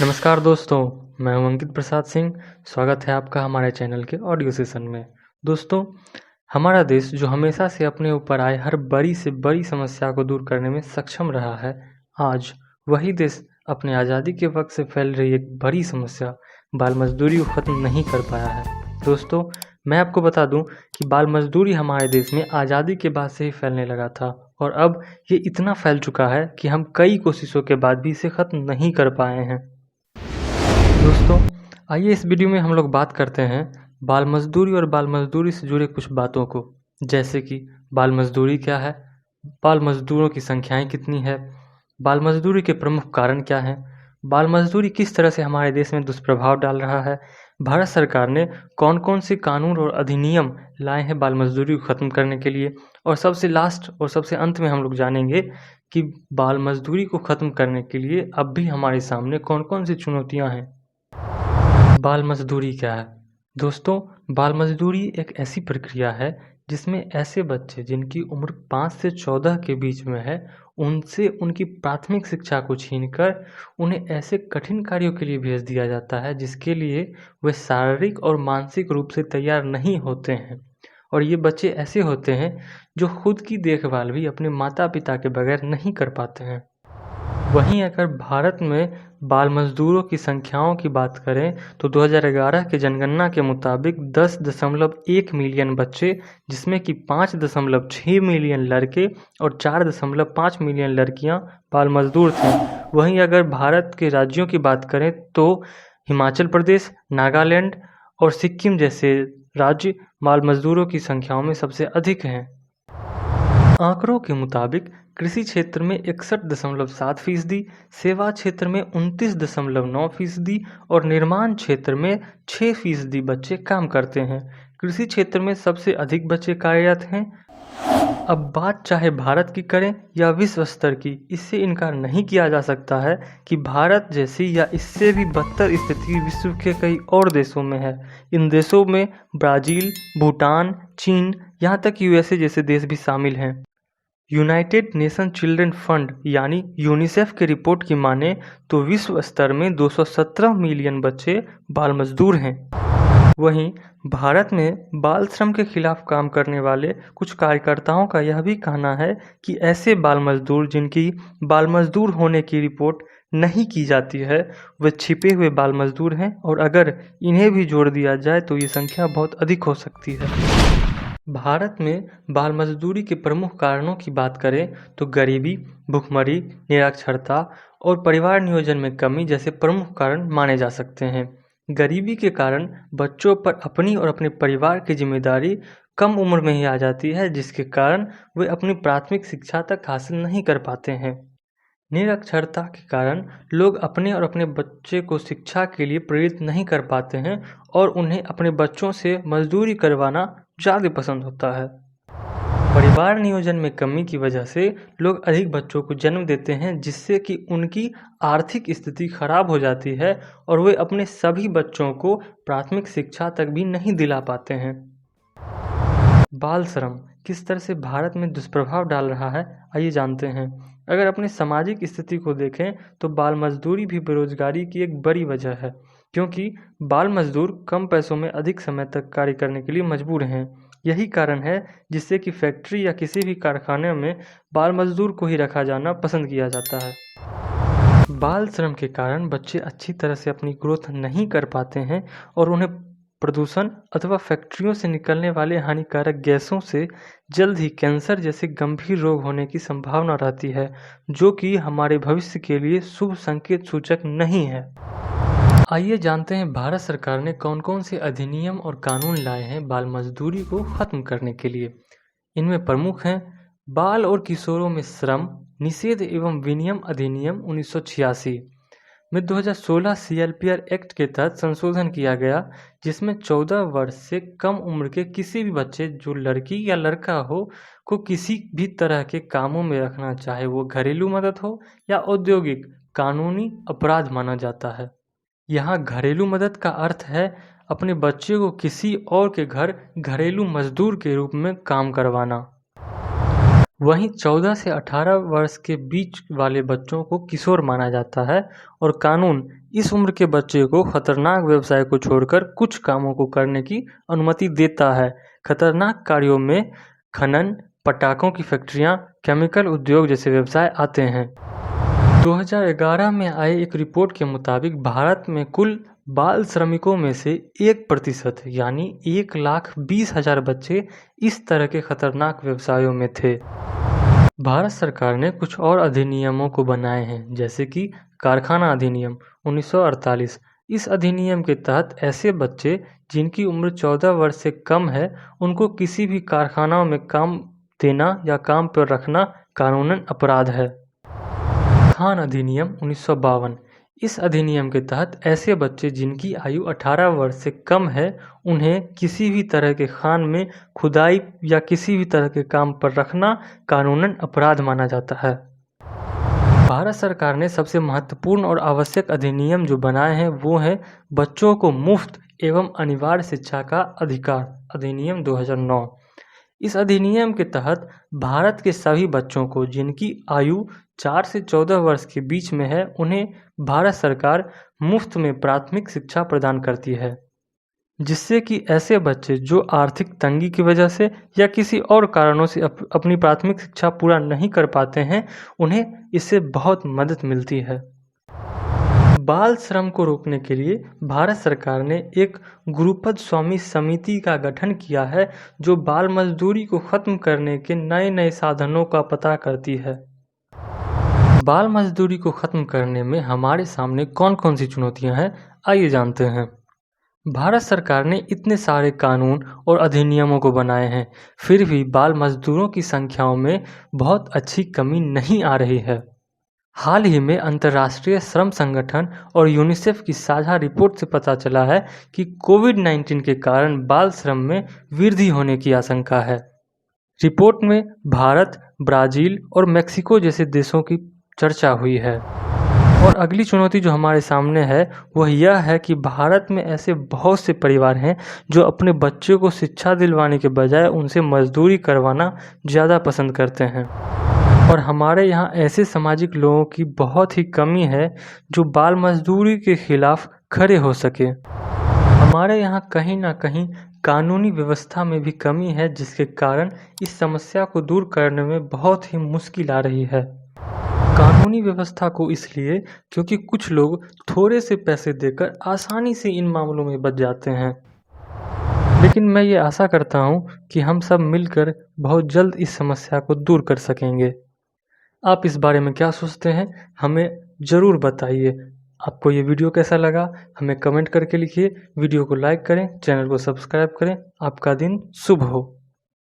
नमस्कार दोस्तों, मैं हूं अंकित प्रसाद सिंह। स्वागत है आपका हमारे चैनल के ऑडियो सेशन में। दोस्तों, हमारा देश जो हमेशा से अपने ऊपर आए हर बड़ी से बड़ी समस्या को दूर करने में सक्षम रहा है, आज वही देश अपने आज़ादी के वक्त से फैल रही एक बड़ी समस्या बाल मजदूरी को ख़त्म नहीं कर पाया है। दोस्तों, मैं आपको बता दूं कि बाल मजदूरी हमारे देश में आज़ादी के बाद से ही फैलने लगा था और अब ये इतना फैल चुका है कि हम कई कोशिशों के बाद भी इसे ख़त्म नहीं कर पाए हैं। दोस्तों, आइए इस वीडियो में हम लोग बात करते हैं बाल मजदूरी और बाल मजदूरी से जुड़े कुछ बातों को, जैसे कि बाल मजदूरी क्या है, बाल मजदूरों की संख्याएं कितनी है, बाल मजदूरी के प्रमुख कारण क्या हैं, बाल मजदूरी किस तरह से हमारे देश में दुष्प्रभाव डाल रहा है, भारत सरकार ने कौन कौन से कानून और अधिनियम लाए हैं बाल मजदूरी को ख़त्म करने के लिए, और सबसे लास्ट और सबसे अंत में हम लोग जानेंगे कि बाल मजदूरी को ख़त्म करने के लिए अब भी हमारे सामने कौन कौन सी चुनौतियाँ हैं। बाल मजदूरी क्या है? दोस्तों, बाल मजदूरी एक ऐसी प्रक्रिया है जिसमें ऐसे बच्चे जिनकी उम्र 5 से 14 के बीच में है, उनसे उनकी प्राथमिक शिक्षा को छीनकर उन्हें ऐसे कठिन कार्यों के लिए भेज दिया जाता है जिसके लिए वे शारीरिक और मानसिक रूप से तैयार नहीं होते हैं। और ये बच्चे ऐसे होते हैं जो खुद की देखभाल भी अपने माता-पिता के बगैर नहीं कर पाते हैं। वहीं अगर भारत में बाल मजदूरों की संख्याओं की बात करें तो 2011 के जनगणना के मुताबिक 10.1 मिलियन बच्चे, जिसमें कि 5.6 मिलियन लड़के और 4.5 मिलियन लड़कियां बाल मजदूर थे। वहीं अगर भारत के राज्यों की बात करें तो हिमाचल प्रदेश, नागालैंड और सिक्किम जैसे राज्य बाल मजदूरों की संख्याओं में सबसे अधिक हैं। आंकड़ों के मुताबिक कृषि क्षेत्र में 61.7%, सेवा क्षेत्र में 29.9% और निर्माण क्षेत्र में 6% बच्चे काम करते हैं। कृषि क्षेत्र में सबसे अधिक बच्चे कार्यरत हैं। अब बात चाहे भारत की करें या विश्व स्तर की, इससे इनकार नहीं किया जा सकता है कि भारत जैसी या इससे भी बदतर स्थिति विश्व के कई और देशों में है। इन देशों में ब्राज़ील, भूटान, चीन, यहाँ तक यूएसए जैसे देश भी शामिल हैं। यूनाइटेड नेशन चिल्ड्रन फंड यानी यूनिसेफ की रिपोर्ट की माने तो विश्व स्तर में 217 मिलियन बच्चे बाल मजदूर हैं। वहीं भारत में बाल श्रम के खिलाफ काम करने वाले कुछ कार्यकर्ताओं का यह भी कहना है कि ऐसे बाल मजदूर जिनकी बाल मजदूर होने की रिपोर्ट नहीं की जाती है, वे छिपे हुए बाल मजदूर हैं और अगर इन्हें भी जोड़ दिया जाए तो ये संख्या बहुत अधिक हो सकती है। भारत में बाल मजदूरी के प्रमुख कारणों की बात करें तो गरीबी, भुखमरी, निरक्षरता और परिवार नियोजन में कमी जैसे प्रमुख कारण माने जा सकते हैं। गरीबी के कारण बच्चों पर अपनी और अपने परिवार की जिम्मेदारी कम उम्र में ही आ जाती है, जिसके कारण वे अपनी प्राथमिक शिक्षा तक हासिल नहीं कर पाते हैं। निरक्षरता के कारण लोग अपने और अपने बच्चे को शिक्षा के लिए प्रेरित नहीं कर पाते हैं और उन्हें अपने बच्चों से मजदूरी करवाना ज़्यादा पसंद होता है। परिवार नियोजन में कमी की वजह से लोग अधिक बच्चों को जन्म देते हैं, जिससे कि उनकी आर्थिक स्थिति खराब हो जाती है और वे अपने सभी बच्चों को प्राथमिक शिक्षा तक भी नहीं दिला पाते हैं। बाल श्रम किस तरह से भारत में दुष्प्रभाव डाल रहा है, आइए जानते हैं। अगर अपने सामाजिक स्थिति को देखें तो बाल मजदूरी भी बेरोजगारी की एक बड़ी वजह है, क्योंकि बाल मजदूर कम पैसों में अधिक समय तक कार्य करने के लिए मजबूर हैं। यही कारण है जिससे कि फैक्ट्री या किसी भी कारखाने में बाल मजदूर को ही रखा जाना पसंद किया जाता है। बाल श्रम के कारण बच्चे अच्छी तरह से अपनी ग्रोथ नहीं कर पाते हैं और उन्हें प्रदूषण अथवा फैक्ट्रियों से निकलने वाले हानिकारक गैसों से जल्द ही कैंसर जैसे गंभीर रोग होने की संभावना रहती है, जो कि हमारे भविष्य के लिए शुभ संकेत सूचक नहीं है। आइए जानते हैं भारत सरकार ने कौन कौन से अधिनियम और कानून लाए हैं बाल मजदूरी को खत्म करने के लिए। इनमें प्रमुख हैं बाल और किशोरों में श्रम निषेध एवं विनियम अधिनियम 1986 में 2016 सीएलपीआर एक्ट के तहत संशोधन किया गया, जिसमें 14 वर्ष से कम उम्र के किसी भी बच्चे जो लड़की या लड़का हो को किसी भी तरह के कामों में रखना, चाहे वो घरेलू मदद हो या औद्योगिक, कानूनी अपराध माना जाता है। यहाँ घरेलू मदद का अर्थ है अपने बच्चे को किसी और के घर घरेलू मजदूर के रूप में काम करवाना। वहीं 14 से 18 वर्ष के बीच वाले बच्चों को किशोर माना जाता है और कानून इस उम्र के बच्चे को खतरनाक व्यवसाय को छोड़कर कुछ कामों को करने की अनुमति देता है। खतरनाक कार्यों में खनन, पटाखों की फैक्ट्रियां, केमिकल उद्योग जैसे व्यवसाय आते हैं। 2011 में आए एक रिपोर्ट के मुताबिक भारत में कुल बाल श्रमिकों में से 1% यानी 1,20,000 बच्चे इस तरह के खतरनाक व्यवसायों में थे। भारत सरकार ने कुछ और अधिनियमों को बनाए हैं, जैसे कि कारखाना अधिनियम 1948। इस अधिनियम के तहत ऐसे बच्चे जिनकी उम्र 14 वर्ष से कम है, उनको किसी भी कारखाना में काम देना या काम पर रखना कानूनन अपराध है। खान अधिनियम 1952। इस अधिनियम के तहत ऐसे बच्चे जिनकी आयु 18 वर्ष से कम है, उन्हें किसी भी तरह के खान में खुदाई या किसी भी तरह के काम पर रखना कानूनन अपराध माना जाता है। भारत सरकार ने सबसे महत्वपूर्ण और आवश्यक अधिनियम जो बनाए हैं वो है बच्चों को मुफ्त एवं अनिवार्य शिक्षा का अधिकार अधिनियम 2009। इस अधिनियम के तहत भारत के सभी बच्चों को जिनकी आयु 4 से 14 वर्ष के बीच में है, उन्हें भारत सरकार मुफ्त में प्राथमिक शिक्षा प्रदान करती है, जिससे कि ऐसे बच्चे जो आर्थिक तंगी की वजह से या किसी और कारणों से अपनी प्राथमिक शिक्षा पूरा नहीं कर पाते हैं, उन्हें इससे बहुत मदद मिलती है। बाल श्रम को रोकने के लिए भारत सरकार ने एक गुरुपद स्वामी समिति का गठन किया है, जो बाल मजदूरी को खत्म करने के नए नए साधनों का पता करती है। बाल मजदूरी को खत्म करने में हमारे सामने कौन कौन सी चुनौतियां हैं, आइए जानते हैं। भारत सरकार ने इतने सारे कानून और अधिनियमों को बनाए हैं, फिर भी बाल मजदूरों की संख्याओं में बहुत अच्छी कमी नहीं आ रही है। हाल ही में अंतर्राष्ट्रीय श्रम संगठन और यूनिसेफ की साझा रिपोर्ट से पता चला है कि कोविड-19 के कारण बाल श्रम में वृद्धि होने की आशंका है। रिपोर्ट में भारत, ब्राज़ील और मेक्सिको जैसे देशों की चर्चा हुई है। और अगली चुनौती जो हमारे सामने है वह यह है कि भारत में ऐसे बहुत से परिवार हैं जो अपने बच्चों को शिक्षा दिलवाने के बजाय उनसे मजदूरी करवाना ज़्यादा पसंद करते हैं। और हमारे यहाँ ऐसे सामाजिक लोगों की बहुत ही कमी है जो बाल मजदूरी के खिलाफ खड़े हो सके। हमारे यहाँ कहीं ना कहीं कानूनी व्यवस्था में भी कमी है, जिसके कारण इस समस्या को दूर करने में बहुत ही मुश्किल आ रही है। कानूनी व्यवस्था को इसलिए क्योंकि कुछ लोग थोड़े से पैसे देकर आसानी से इन मामलों में बच जाते हैं। लेकिन मैं ये आशा करता हूँ कि हम सब मिलकर बहुत जल्द इस समस्या को दूर कर सकेंगे। आप इस बारे में क्या सोचते हैं, हमें ज़रूर बताइए। आपको ये वीडियो कैसा लगा, हमें कमेंट करके लिखिए। वीडियो को लाइक करें, चैनल को सब्सक्राइब करें। आपका दिन शुभ हो।